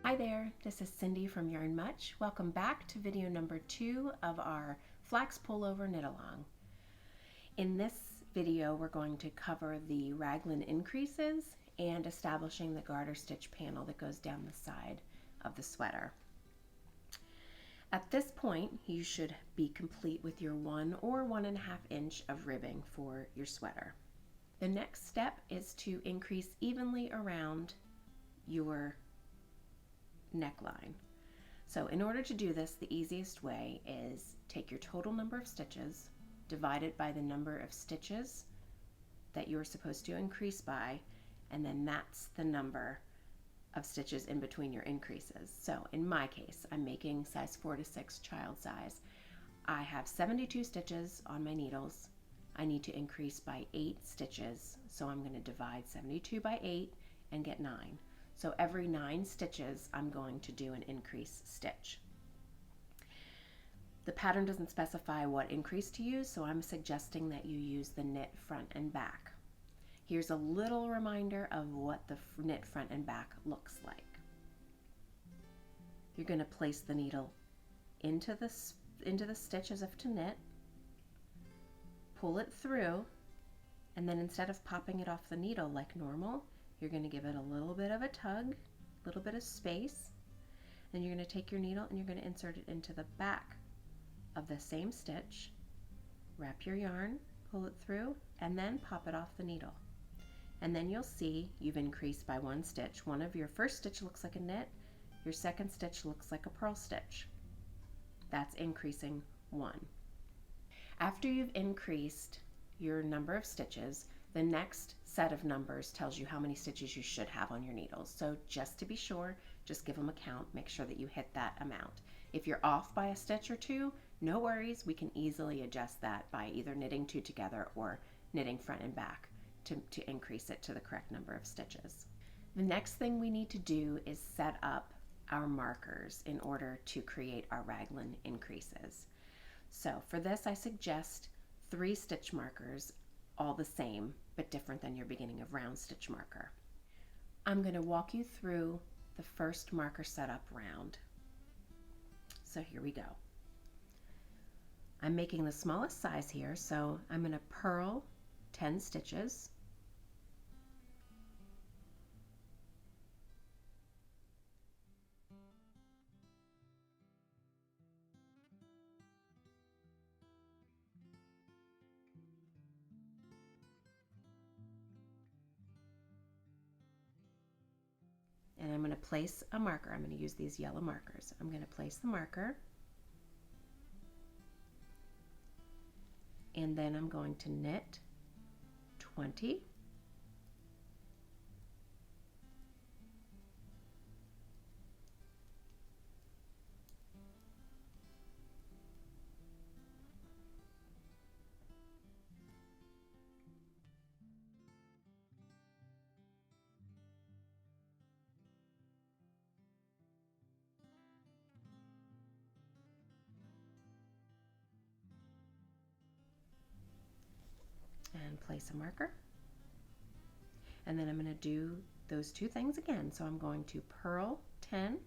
Hi there, this is Cindy from Yarn Much. Welcome back to video number 2 of our Flax Pullover Knit Along. In this video we're going to cover the Raglan Increases and establishing the garter stitch panel that goes down the side of the sweater. At this point you should be complete with your 1 or 1.5 inch of ribbing for your sweater. The next step is to increase evenly around your neckline. So in order to do this, the easiest way is take your total number of stitches, divide it by the number of stitches that you're supposed to increase by, and then that's the number of stitches in between your increases. So in my case, I'm making size 4 to 6 child size. I have 72 stitches on my needles. I need to increase by 8 stitches, so I'm going to divide 72 by 8 and get 9. So every 9 stitches, I'm going to do an increase stitch. The pattern doesn't specify what increase to use, so I'm suggesting that you use the knit front and back. Here's a little reminder of what the knit front and back looks like. You're going to place the needle into the stitch as if to knit, pull it through, and then instead of popping it off the needle like normal, you're going to give it a little bit of a tug, a little bit of space, then you're going to take your needle and you're going to insert it into the back of the same stitch, wrap your yarn, pull it through, and then pop it off the needle. And then you'll see you've increased by 1 stitch. One of your first stitch looks like a knit, your second stitch looks like a purl stitch. That's increasing 1. After you've increased your number of stitches, the next set of numbers tells you how many stitches you should have on your needles. So just to be sure, just give them a count, make sure that you hit that amount. If you're off by a stitch or 2, no worries, we can easily adjust that by either knitting 2 together or knitting front and back to increase it to the correct number of stitches. The next thing we need to do is set up our markers in order to create our Raglan increases. So for this I suggest 3 stitch markers, all the same but different than your beginning of round stitch marker. I'm going to walk you through the first marker setup round. So here we go. I'm making the smallest size here, so I'm going to purl 10 stitches. And I'm going to place a marker. I'm going to use these yellow markers. I'm going to place the marker, and then I'm going to knit 20, and place a marker. And then I'm going to do those 2 things again. So I'm going to purl 10,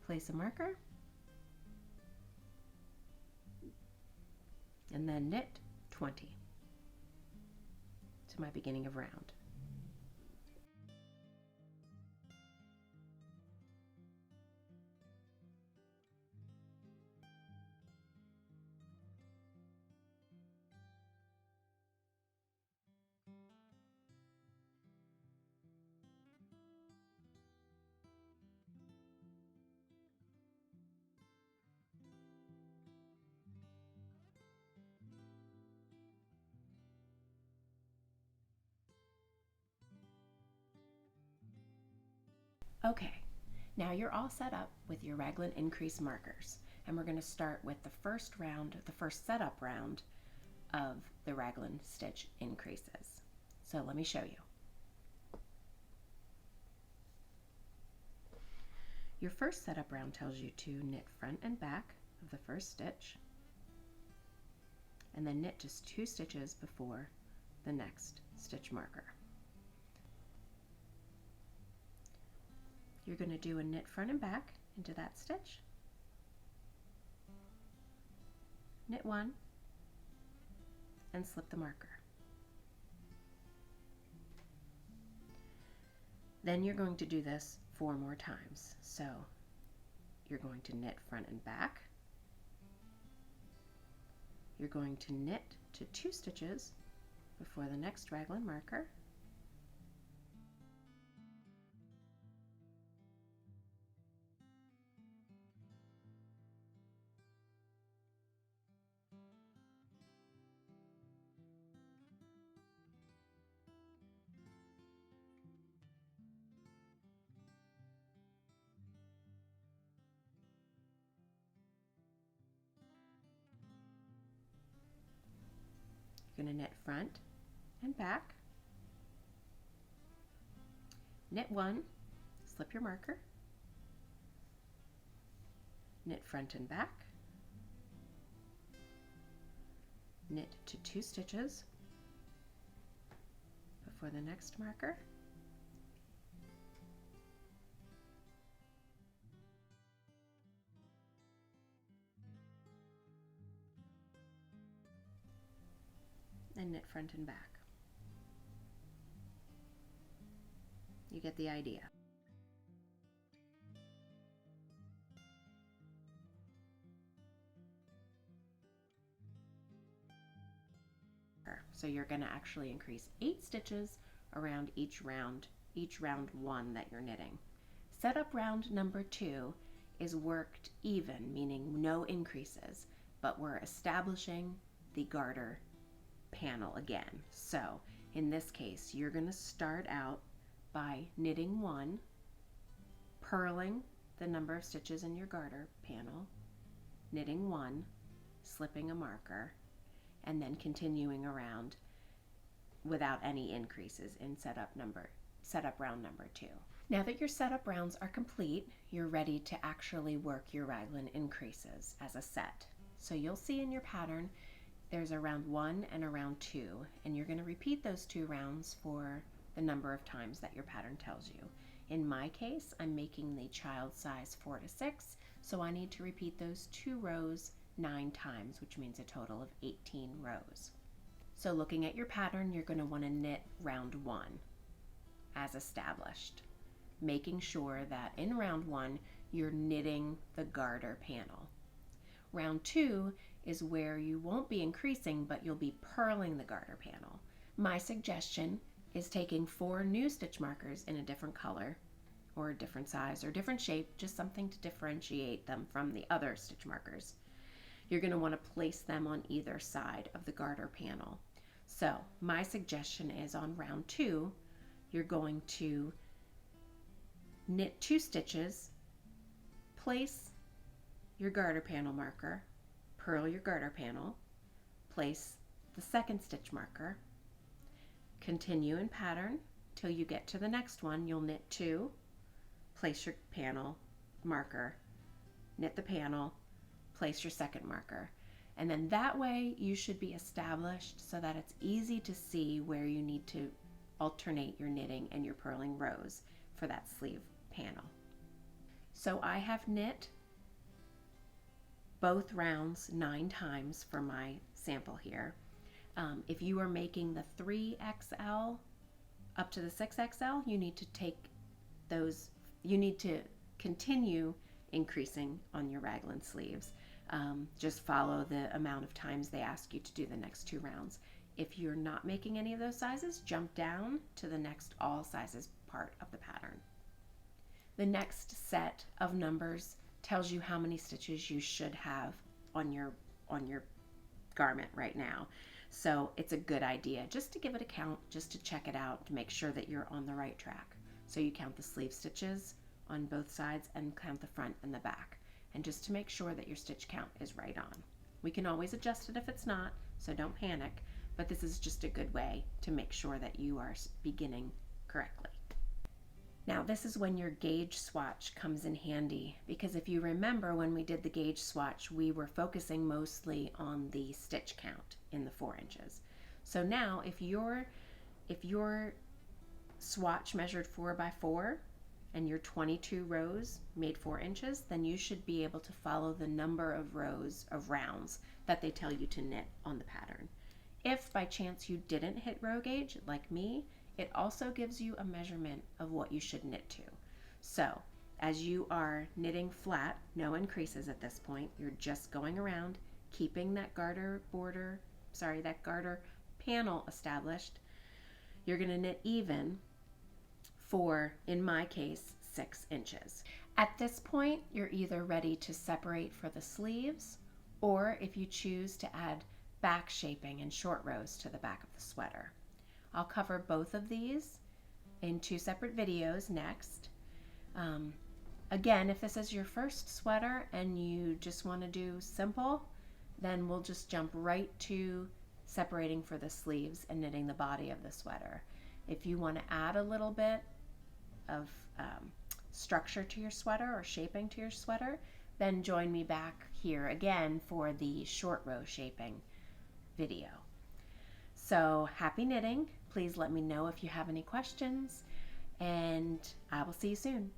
place a marker, and then knit 20 to my beginning of round. Okay, now you're all set up with your Raglan increase markers, and we're going to start with the first setup round of the Raglan stitch increases. So let me show you. Your first setup round tells you to knit front and back of the first stitch, and then knit just 2 stitches before the next stitch marker. You're going to do a knit front and back into that stitch, knit 1, and slip the marker. Then you're going to do this 4 more times. So you're going to knit front and back, you're going to knit to 2 stitches before the next raglan marker, you're going to knit front and back, knit 1, slip your marker, knit front and back, knit to 2 stitches before the next marker, and knit front and back. You get the idea. So you're going to actually increase 8 stitches around each round 1 that you're knitting. Setup round number 2 is worked even, meaning no increases, but we're establishing the garter panel again. So in this case, you're going to start out by knitting 1, purling the number of stitches in your garter panel, knitting 1, slipping a marker, and then continuing around without any increases in setup round number 2. Now that your setup rounds are complete, you're ready to actually work your raglan increases as a set. So you'll see in your pattern there's a round 1 and a round 2, and you're going to repeat those 2 rounds for the number of times that your pattern tells you. In my case, I'm making the child size 4 to 6, so I need to repeat those 2 rows 9 times, which means a total of 18 rows. So looking at your pattern, you're going to want to knit round 1 as established, making sure that in round 1 you're knitting the garter panel. Round 2 is where you won't be increasing, but you'll be purling the garter panel. My suggestion is taking 4 new stitch markers in a different color or a different size or different shape, just something to differentiate them from the other stitch markers. You're going to want to place them on either side of the garter panel. So my suggestion is on round 2, you're going to knit 2 stitches, place your garter panel marker, purl your garter panel, place the second stitch marker, continue in pattern till you get to the next one. You'll knit 2, place your panel marker, knit the panel, place your second marker, and then that way you should be established so that it's easy to see where you need to alternate your knitting and your purling rows for that sleeve panel. So I have knit both rounds 9 times for my sample here. If you are making the 3XL up to the 6XL, you need to take those, you need to continue increasing on your raglan sleeves. Just follow the amount of times they ask you to do the next 2 rounds. If you're not making any of those sizes, jump down to the next all sizes part of the pattern. The next set of numbers tells you how many stitches you should have on your garment right now. So it's a good idea just to give it a count, just to check it out, to make sure that you're on the right track. So you count the sleeve stitches on both sides and count the front and the back, and just to make sure that your stitch count is right on. We can always adjust it if it's not, so don't panic, but this is just a good way to make sure that you are beginning correctly. Now this is when your gauge swatch comes in handy, because if you remember when we did the gauge swatch, we were focusing mostly on the stitch count in the 4 inches. So now if your swatch measured 4 by 4 and your 22 rows made 4 inches, then you should be able to follow the number of rows of rounds that they tell you to knit on the pattern. If by chance you didn't hit row gauge like me, it also gives you a measurement of what you should knit to. So as you are knitting flat, no increases at this point, you're just going around, keeping that garter panel established. You're going to knit even for, in my case, 6 inches. At this point, you're either ready to separate for the sleeves, or if you choose to add back shaping and short rows to the back of the sweater. I'll cover both of these in 2 separate videos next. Again, if this is your first sweater and you just want to do simple, then we'll just jump right to separating for the sleeves and knitting the body of the sweater. If you want to add a little bit of structure to your sweater or shaping to your sweater, then join me back here again for the short row shaping video. So happy knitting. Please let me know if you have any questions, and I will see you soon.